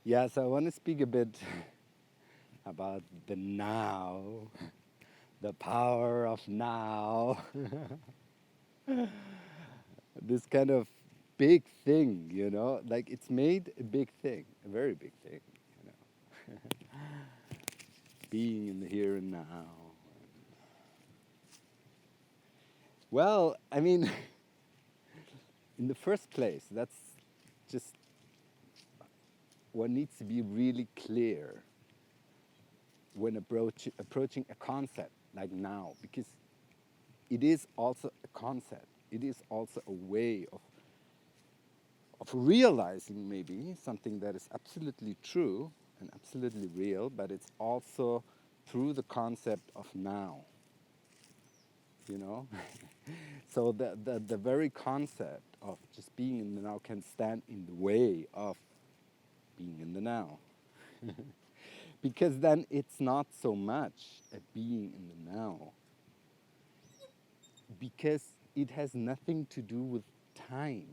Yes, I want to speak a bit about the now, the power of now. This kind of big thing, like it's made a big thing, a very big thing, being in the here and now. Well, I mean, in the first place, that's just what needs to be really clear when approaching a concept like now, because it is also a concept. It is also a way of realizing maybe something that is absolutely true and absolutely real, but it's also through the concept of now, you know? So the very concept of just being in the now can stand in the way of being in the now. Because then it's not so much a being in the now, because it has nothing to do with time.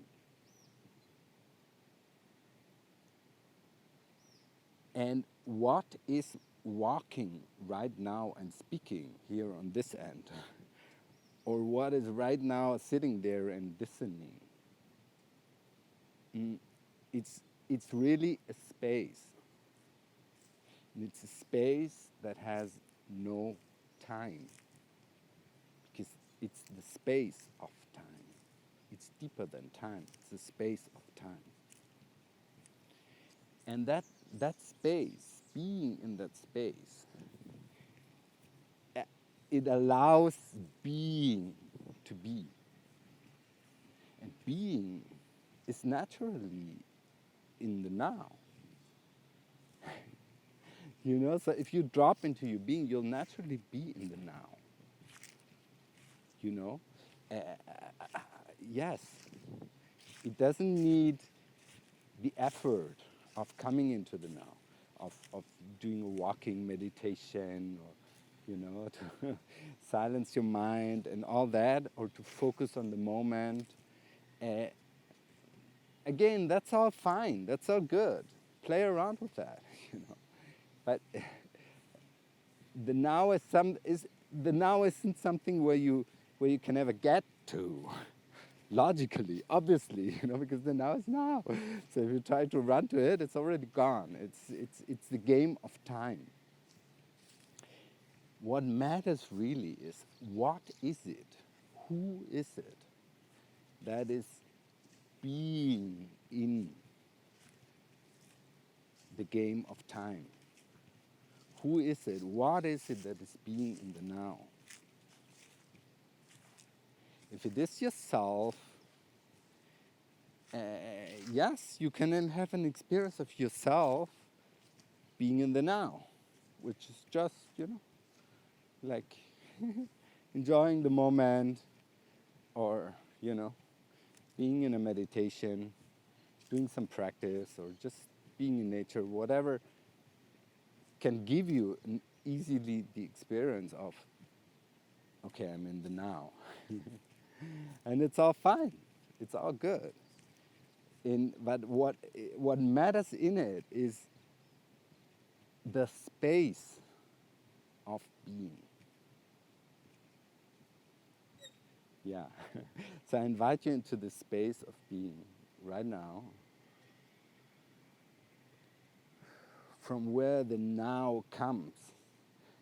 And what is walking right now and speaking here on this end, or what is right now sitting there and listening, mm, it's really a space. It's a space that has no time, because it's the space of time. It's deeper than time. It's a space of time. And that space, being in that space, it allows being to be. And being is naturally in the now. So if you drop into your being, you'll naturally be in the now. You know? Yes, it doesn't need the effort of coming into the now, of doing a walking meditation, or to silence your mind and all that, or to focus on the moment. Uh, Again, that's all fine. That's all good. Play around with that, But the now the now isn't something where you can ever get to logically, obviously, because the now is now. So if you try to run to it, it's already gone. It's the game of time. What matters really is, what is it? Who is it that is being in the game of time? Who is it? What is it that is being in the now? If it is yourself, yes, you can then have an experience of yourself being in the now, which is just, like enjoying the moment, or, being in a meditation, doing some practice, or just being in nature, whatever can give you easily the experience of, okay, I'm in the now. And it's all fine. It's all good. But what matters in it is the space of being. Yeah. So I invite you into the space of being right now, from where the now comes.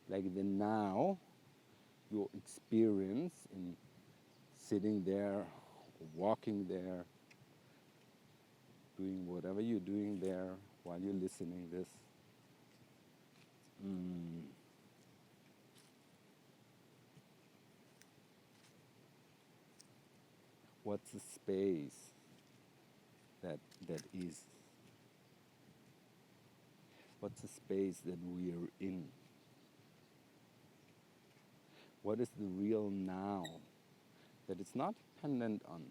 Like the now, your experience in sitting there, walking there, doing whatever you're doing there while you're listening this. What's the space that is? What's the space that we are in? What is the real now? That it's not dependent on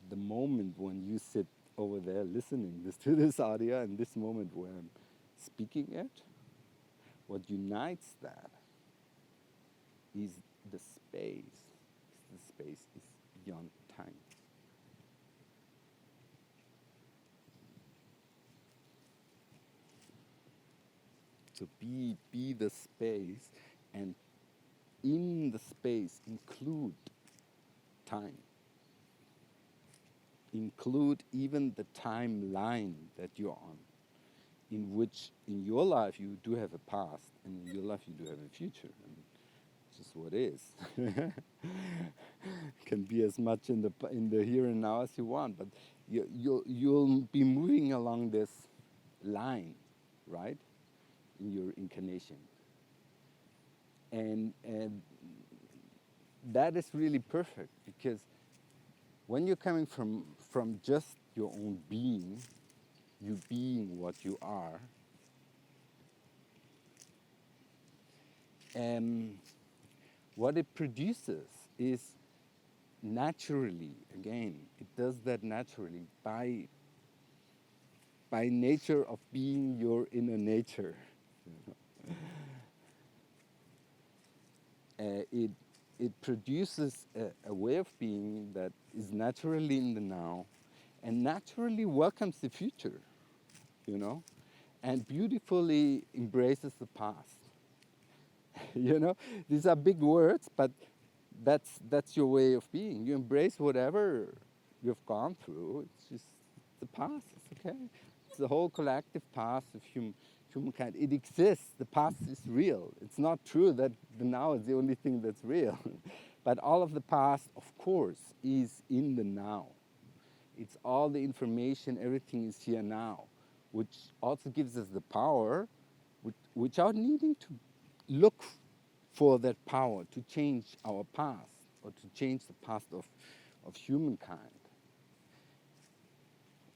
the moment when you sit over there listening to this audio, and this moment where I'm speaking it. What unites that is the space. The space is beyond time. So be the space, and in the space include time. Include even the timeline that you're on, in which in your life you do have a past, and in your life you do have a future. And it's just what is. Can be as much in the here and now as you want, but you'll be moving along this line, right, in your incarnation, and that is really perfect, because when you're coming from just your own being, you being what you are, what it produces is naturally, again, it does that naturally by nature of being your inner nature. It produces a way of being that is naturally in the now, and naturally welcomes the future, you know, and beautifully embraces the past. You know, these are big words, but that's your way of being. You embrace whatever you've gone through. It's just the past. It's okay. It's the whole collective past of humankind. It exists. The past is real. It's not true that the now is the only thing that's real. But all of the past, of course, is in the now. It's all the information, everything is here now, which also gives us the power, without needing to look for that power to change our past or to change the past of humankind.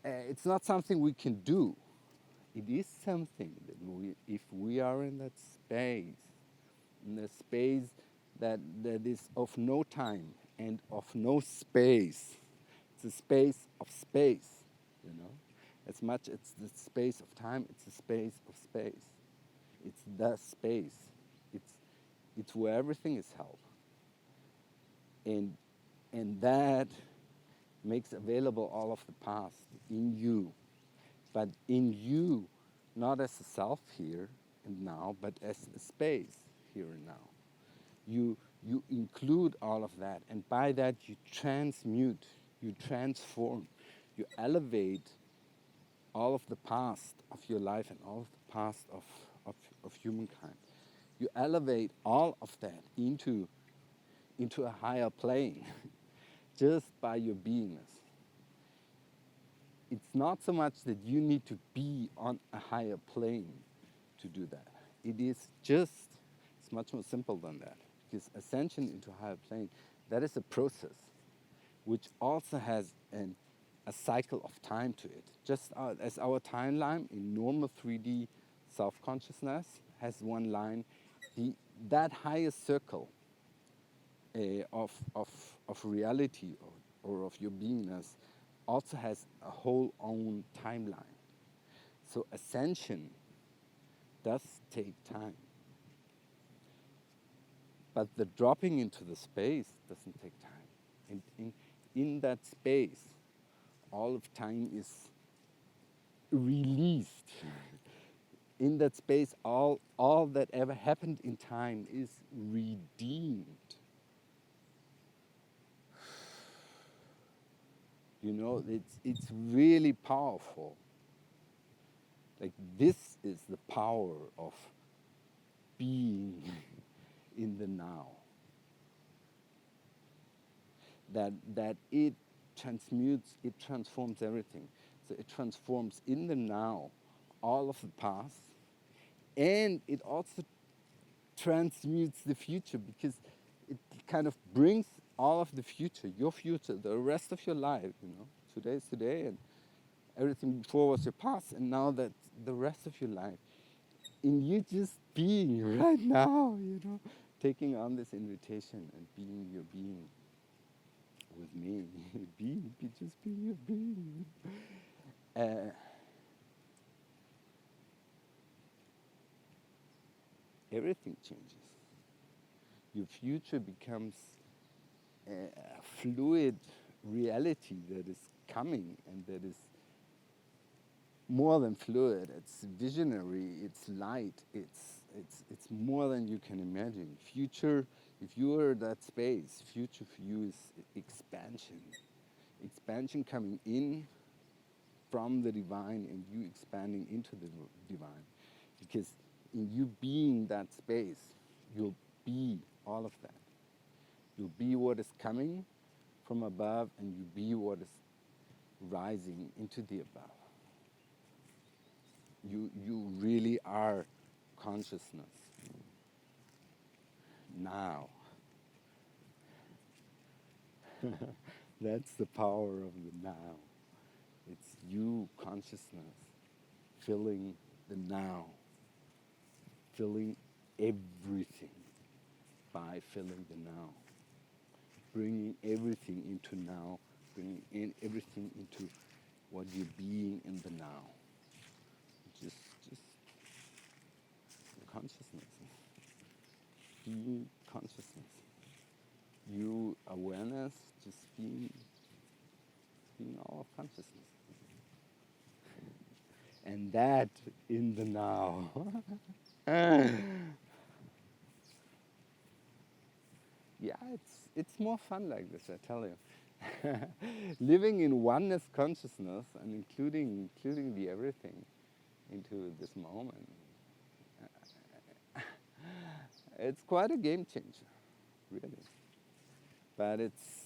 It's not something we can do. It is something that if we are in that space, in the space that is of no time and of no space, it's a space of space, you know. As much it's the space of time, it's the space of space. It's the space. It's where everything is held. And that makes available all of the past in you. But in you, not as a self here and now, but as a space here and now. You include all of that, and by that you transmute, you transform, you elevate all of the past of your life and all of the past of humankind. You elevate all of that into a higher plane just by your beingness. It's not so much that you need to be on a higher plane to do that. It's much more simple than that. Because ascension into a higher plane, that is a process which also has a cycle of time to it. Just as our timeline in normal 3D self-consciousness has one line, that higher circle of reality or of your beingness also has a whole own timeline. So ascension does take time. But the dropping into the space doesn't take time. In that space, all of time is released. In that space, all that ever happened in time is redeemed. You know, it's really powerful. Like, this is the power of being in the now. That it transmutes, it transforms everything. So it transforms in the now all of the past, and it also transmutes the future, because it kind of brings all of the future, your future, the rest of your life, you know. Today is today, and everything before was your past, and now that the rest of your life, in you just being right now, you know, taking on this invitation and being your being with me, just being your being. Everything changes. Your future becomes a fluid reality that is coming and that is more than fluid. It's visionary. It's light. It's more than you can imagine. Future, if you are that space, future for you is expansion. Expansion coming in from the divine and you expanding into the divine. Because in you being that space, you'll be all of that. You'll be what is coming from above and you be what is rising into the above. You really are consciousness now. That's the power of the now. It's you consciousness filling the now, filling everything by filling the now, bringing everything into now, bringing in everything into what you're being in the now. Just consciousness, being consciousness. You awareness, just being all of consciousness. And that in the now. Yeah, it's more fun like this, I tell you. Living in oneness consciousness and including the everything into this moment. It's quite a game changer, really. But it's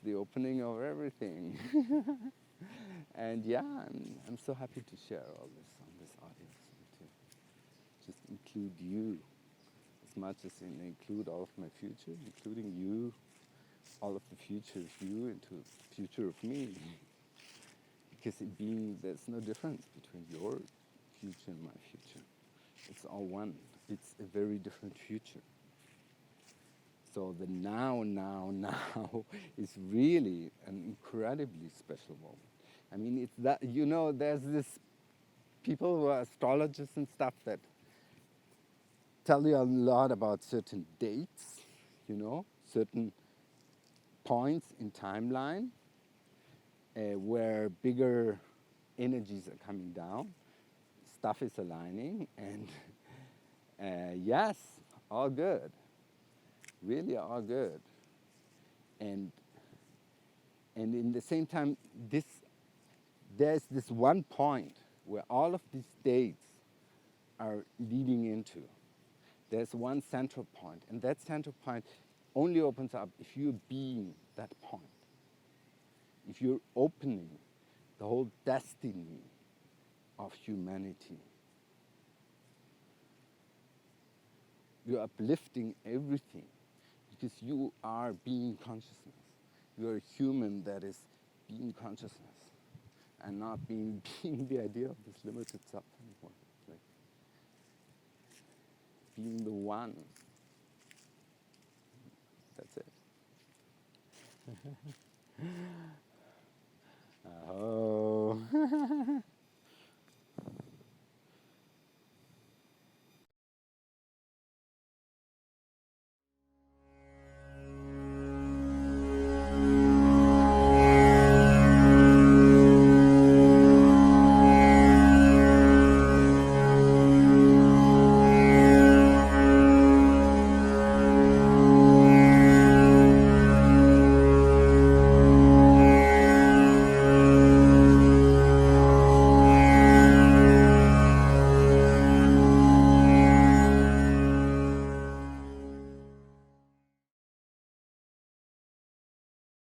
the opening of everything. And yeah, I'm so happy to share all this on this audience and to just include you as much as include all of my future, including you, all of the future of you into the future of me. Because there's no difference between your future and my future. It's all one. It's a very different future. So the now is really an incredibly special moment. I mean, it's that, there's this people who are astrologers and stuff that tell you a lot about certain dates, certain points in timeline where bigger energies are coming down, stuff is aligning, and yes, all good, really all good. And in the same time, there's this one point where all of these dates are leading into. There's one central point, and that central point only opens up if you're being that point. If you're opening the whole destiny of humanity. You're uplifting everything because you are being consciousness. You're a human that is being consciousness and not being the idea of this limited self anymore. Like being the one. That's it. Oh.